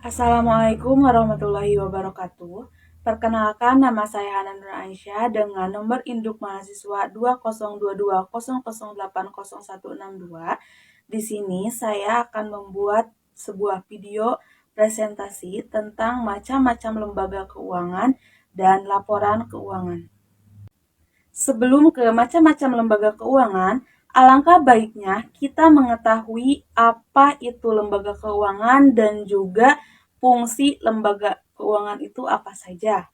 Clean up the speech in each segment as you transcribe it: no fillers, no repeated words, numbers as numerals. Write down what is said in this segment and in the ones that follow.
Assalamualaikum warahmatullahi wabarakatuh. Perkenalkan, nama saya Hana Nur Aisyah dengan nomor induk mahasiswa 202200080162. Di sini saya akan membuat sebuah video presentasi tentang macam-macam lembaga keuangan dan laporan keuangan. Sebelum ke macam-macam lembaga keuangan, alangkah baiknya kita mengetahui apa itu lembaga keuangan dan juga fungsi lembaga keuangan itu apa saja.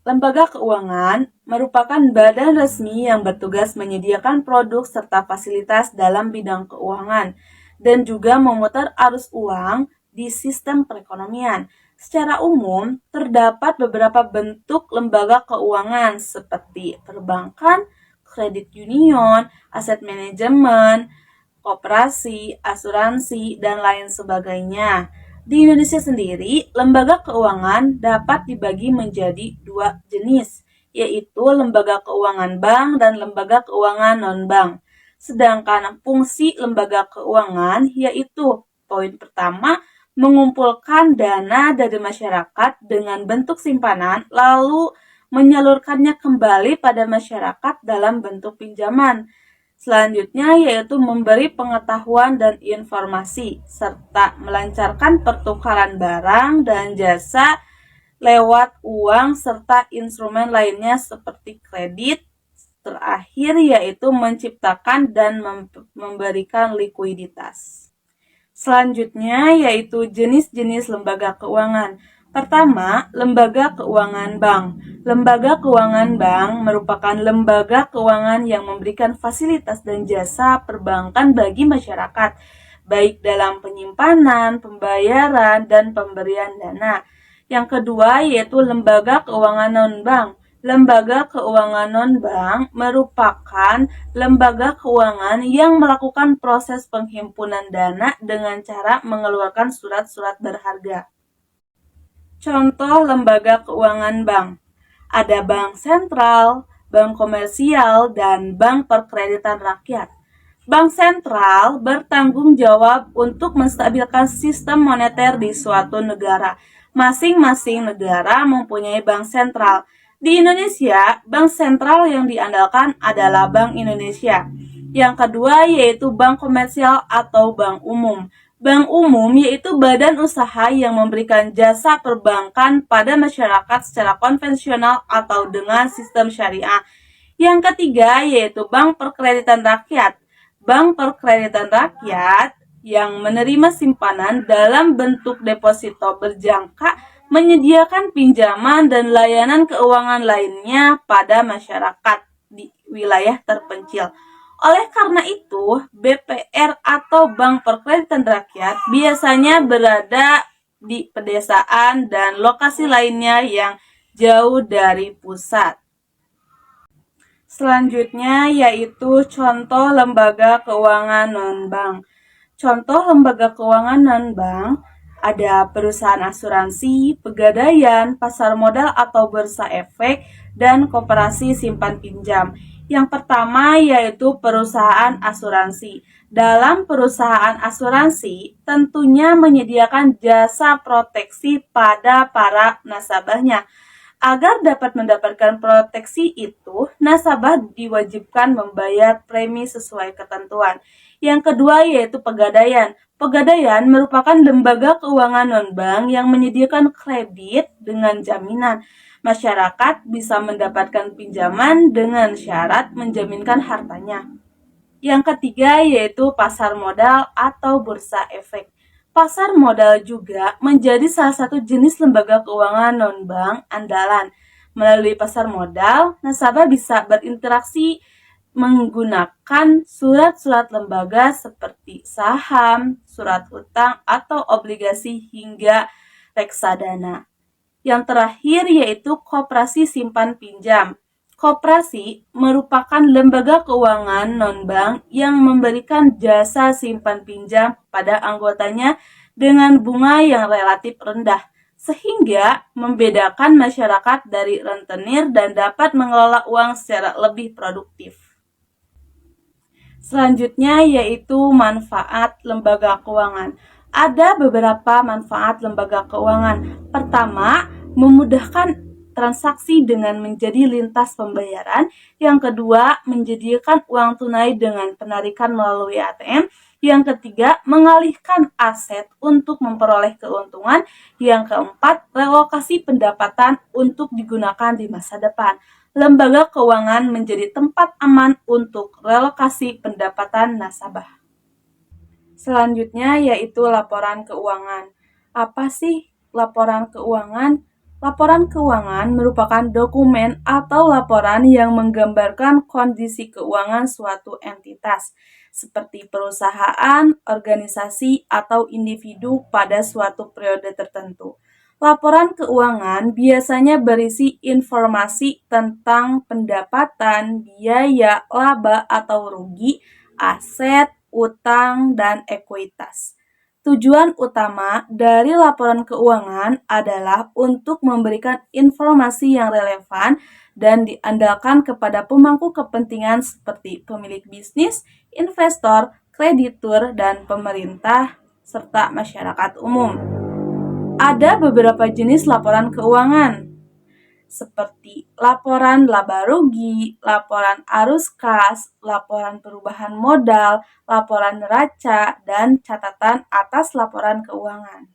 Lembaga keuangan merupakan badan resmi yang bertugas menyediakan produk serta fasilitas dalam bidang keuangan dan juga memutar arus uang di sistem perekonomian. Secara umum, terdapat beberapa bentuk lembaga keuangan seperti perbankan, kredit union, aset manajemen, koperasi, asuransi, dan lain sebagainya. Di Indonesia sendiri, lembaga keuangan dapat dibagi menjadi dua jenis, yaitu lembaga keuangan bank dan lembaga keuangan non-bank. Sedangkan fungsi lembaga keuangan yaitu poin pertama, mengumpulkan dana dari masyarakat dengan bentuk simpanan lalu menyalurkannya kembali pada masyarakat dalam bentuk pinjaman. Selanjutnya yaitu memberi pengetahuan dan informasi serta melancarkan pertukaran barang dan jasa lewat uang serta instrumen lainnya seperti kredit. Terakhir yaitu menciptakan dan memberikan likuiditas. Selanjutnya yaitu jenis-jenis lembaga keuangan. Pertama, lembaga keuangan bank. Lembaga keuangan bank merupakan lembaga keuangan yang memberikan fasilitas dan jasa perbankan bagi masyarakat, baik dalam penyimpanan, pembayaran, dan pemberian dana. Yang kedua yaitu lembaga keuangan non-bank. Lembaga keuangan non-bank merupakan lembaga keuangan yang melakukan proses penghimpunan dana dengan cara mengeluarkan surat-surat berharga. Contoh lembaga keuangan bank. Ada bank sentral, bank komersial, dan bank perkreditan rakyat. Bank sentral bertanggung jawab untuk menstabilkan sistem moneter di suatu negara. Masing-masing negara mempunyai bank sentral. Di Indonesia, bank sentral yang diandalkan adalah Bank Indonesia. Yang kedua yaitu bank komersial atau bank umum. Bank umum yaitu badan usaha yang memberikan jasa perbankan pada masyarakat secara konvensional atau dengan sistem syariah. Yang ketiga yaitu bank perkreditan rakyat. Bank perkreditan rakyat yang menerima simpanan dalam bentuk deposito berjangka menyediakan pinjaman dan layanan keuangan lainnya pada masyarakat di wilayah terpencil. Oleh karena itu, BPR atau Bank Perkreditan Rakyat biasanya berada di pedesaan dan lokasi lainnya yang jauh dari pusat. Selanjutnya yaitu contoh lembaga keuangan non-bank. Contoh lembaga keuangan non-bank ada perusahaan asuransi, pegadaian, pasar modal atau bursa efek, dan koperasi simpan pinjam. Yang pertama yaitu perusahaan asuransi. Dalam perusahaan asuransi tentunya menyediakan jasa proteksi pada para nasabahnya. Agar dapat mendapatkan proteksi itu, nasabah diwajibkan membayar premi sesuai ketentuan. Yang kedua yaitu pegadaian. Pegadaian merupakan lembaga keuangan non-bank yang menyediakan kredit dengan jaminan. Masyarakat bisa mendapatkan pinjaman dengan syarat menjaminkan hartanya. Yang ketiga yaitu pasar modal atau bursa efek. Pasar modal juga menjadi salah satu jenis lembaga keuangan non-bank andalan. Melalui pasar modal, nasabah bisa berinteraksi menggunakan surat-surat lembaga seperti saham, surat utang, atau obligasi hingga reksadana. Yang terakhir yaitu koperasi simpan pinjam. Koperasi merupakan lembaga keuangan non-bank yang memberikan jasa simpan pinjam pada anggotanya dengan bunga yang relatif rendah, sehingga membedakan masyarakat dari rentenir dan dapat mengelola uang secara lebih produktif. Selanjutnya yaitu manfaat lembaga keuangan. Ada beberapa manfaat lembaga keuangan. Pertama, memudahkan transaksi dengan menjadi lintas pembayaran. Yang kedua, menjadikan uang tunai dengan penarikan melalui ATM. Yang ketiga, mengalihkan aset untuk memperoleh keuntungan. Yang keempat, relokasi pendapatan untuk digunakan di masa depan. Lembaga keuangan menjadi tempat aman untuk relokasi pendapatan nasabah. Selanjutnya yaitu laporan keuangan. Apa sih laporan keuangan? Laporan keuangan merupakan dokumen atau laporan yang menggambarkan kondisi keuangan suatu entitas, seperti perusahaan, organisasi, atau individu pada suatu periode tertentu. Laporan keuangan biasanya berisi informasi tentang pendapatan, biaya, laba atau rugi, aset, utang, dan ekuitas. Tujuan utama dari laporan keuangan adalah untuk memberikan informasi yang relevan dan diandalkan kepada pemangku kepentingan seperti pemilik bisnis, investor, kreditur, dan pemerintah, serta masyarakat umum. Ada beberapa jenis laporan keuangan, seperti laporan laba rugi, laporan arus kas, laporan perubahan modal, laporan neraca, dan catatan atas laporan keuangan.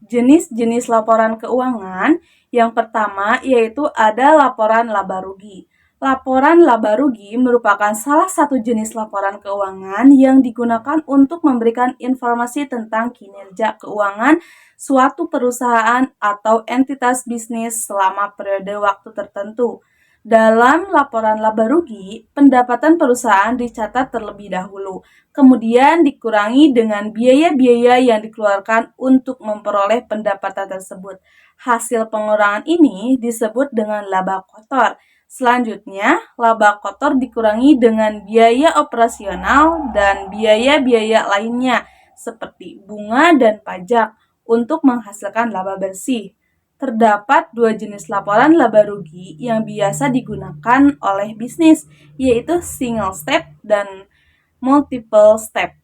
Jenis-jenis laporan keuangan, yang pertama yaitu ada laporan laba rugi. Laporan laba rugi merupakan salah satu jenis laporan keuangan yang digunakan untuk memberikan informasi tentang kinerja keuangan suatu perusahaan atau entitas bisnis selama periode waktu tertentu. Dalam laporan laba rugi, pendapatan perusahaan dicatat terlebih dahulu, kemudian dikurangi dengan biaya-biaya yang dikeluarkan untuk memperoleh pendapatan tersebut. Hasil pengurangan ini disebut dengan laba kotor. Selanjutnya, laba kotor dikurangi dengan biaya operasional dan biaya-biaya lainnya seperti bunga dan pajak untuk menghasilkan laba bersih. Terdapat dua jenis laporan laba rugi yang biasa digunakan oleh bisnis, yaitu single step dan multiple step.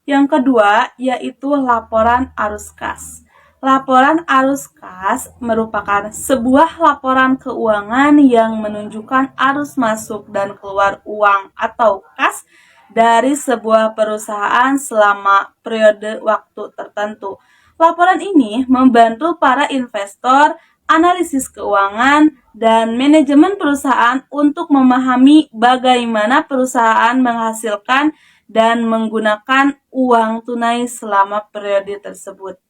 Yang kedua yaitu laporan arus kas. Laporan arus kas merupakan sebuah laporan keuangan yang menunjukkan arus masuk dan keluar uang atau kas dari sebuah perusahaan selama periode waktu tertentu. Laporan ini membantu para investor, analisis keuangan, dan manajemen perusahaan untuk memahami bagaimana perusahaan menghasilkan dan menggunakan uang tunai selama periode tersebut.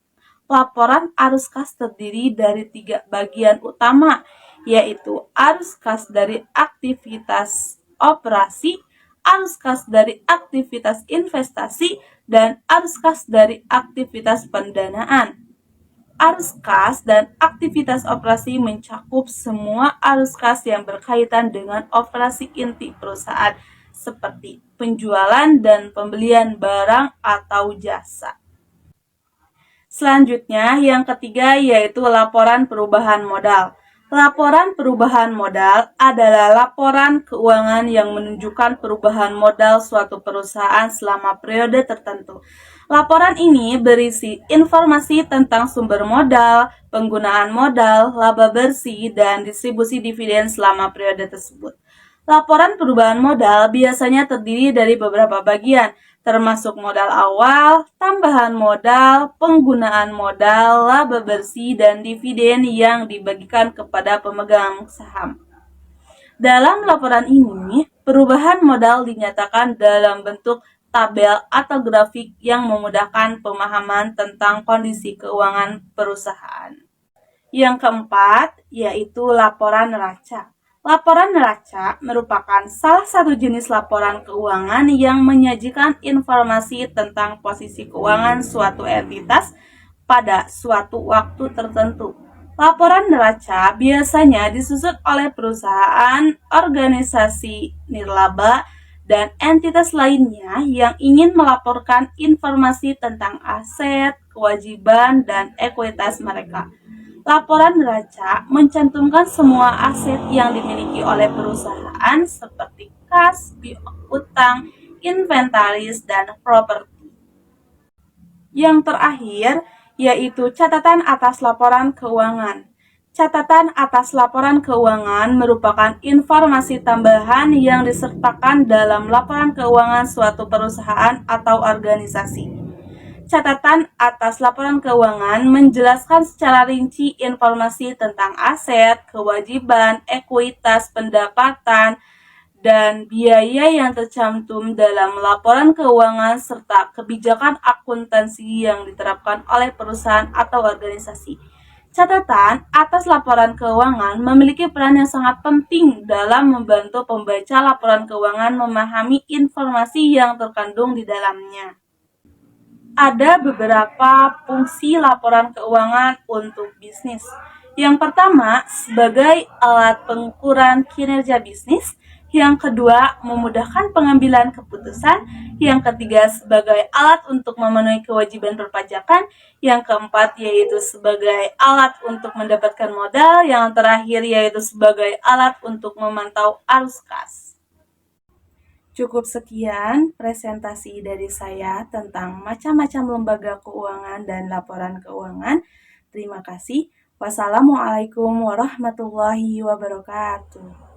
Laporan arus kas terdiri dari 3 bagian utama, yaitu arus kas dari aktivitas operasi, arus kas dari aktivitas investasi, dan arus kas dari aktivitas pendanaan. Arus kas dan aktivitas operasi mencakup semua arus kas yang berkaitan dengan operasi inti perusahaan, seperti penjualan dan pembelian barang atau jasa. Selanjutnya, yang ketiga yaitu laporan perubahan modal. Laporan perubahan modal adalah laporan keuangan yang menunjukkan perubahan modal suatu perusahaan selama periode tertentu. Laporan ini berisi informasi tentang sumber modal, penggunaan modal, laba bersih, dan distribusi dividen selama periode tersebut. Laporan perubahan modal biasanya terdiri dari beberapa bagian, termasuk modal awal, tambahan modal, penggunaan modal, laba bersih, dan dividen yang dibagikan kepada pemegang saham. Dalam laporan ini, perubahan modal dinyatakan dalam bentuk tabel atau grafik yang memudahkan pemahaman tentang kondisi keuangan perusahaan. Yang keempat, yaitu laporan neraca. Laporan neraca merupakan salah satu jenis laporan keuangan yang menyajikan informasi tentang posisi keuangan suatu entitas pada suatu waktu tertentu. Laporan neraca biasanya disusun oleh perusahaan, organisasi nirlaba, dan entitas lainnya yang ingin melaporkan informasi tentang aset, kewajiban, dan ekuitas mereka. Laporan neraca mencantumkan semua aset yang dimiliki oleh perusahaan seperti kas, piutang, inventaris, dan properti. Yang terakhir, yaitu catatan atas laporan keuangan. Catatan atas laporan keuangan merupakan informasi tambahan yang disertakan dalam laporan keuangan suatu perusahaan atau organisasi. Catatan atas laporan keuangan menjelaskan secara rinci informasi tentang aset, kewajiban, ekuitas, pendapatan, dan biaya yang tercantum dalam laporan keuangan serta kebijakan akuntansi yang diterapkan oleh perusahaan atau organisasi. Catatan atas laporan keuangan memiliki peran yang sangat penting dalam membantu pembaca laporan keuangan memahami informasi yang terkandung di dalamnya. Ada beberapa fungsi laporan keuangan untuk bisnis. Yang pertama, sebagai alat pengukuran kinerja bisnis. Yang kedua, memudahkan pengambilan keputusan. Yang ketiga, sebagai alat untuk memenuhi kewajiban perpajakan. Yang keempat, yaitu sebagai alat untuk mendapatkan modal. Yang terakhir, yaitu sebagai alat untuk memantau arus kas. Cukup sekian presentasi dari saya tentang macam-macam lembaga keuangan dan laporan keuangan. Terima kasih. Wassalamualaikum warahmatullahi wabarakatuh.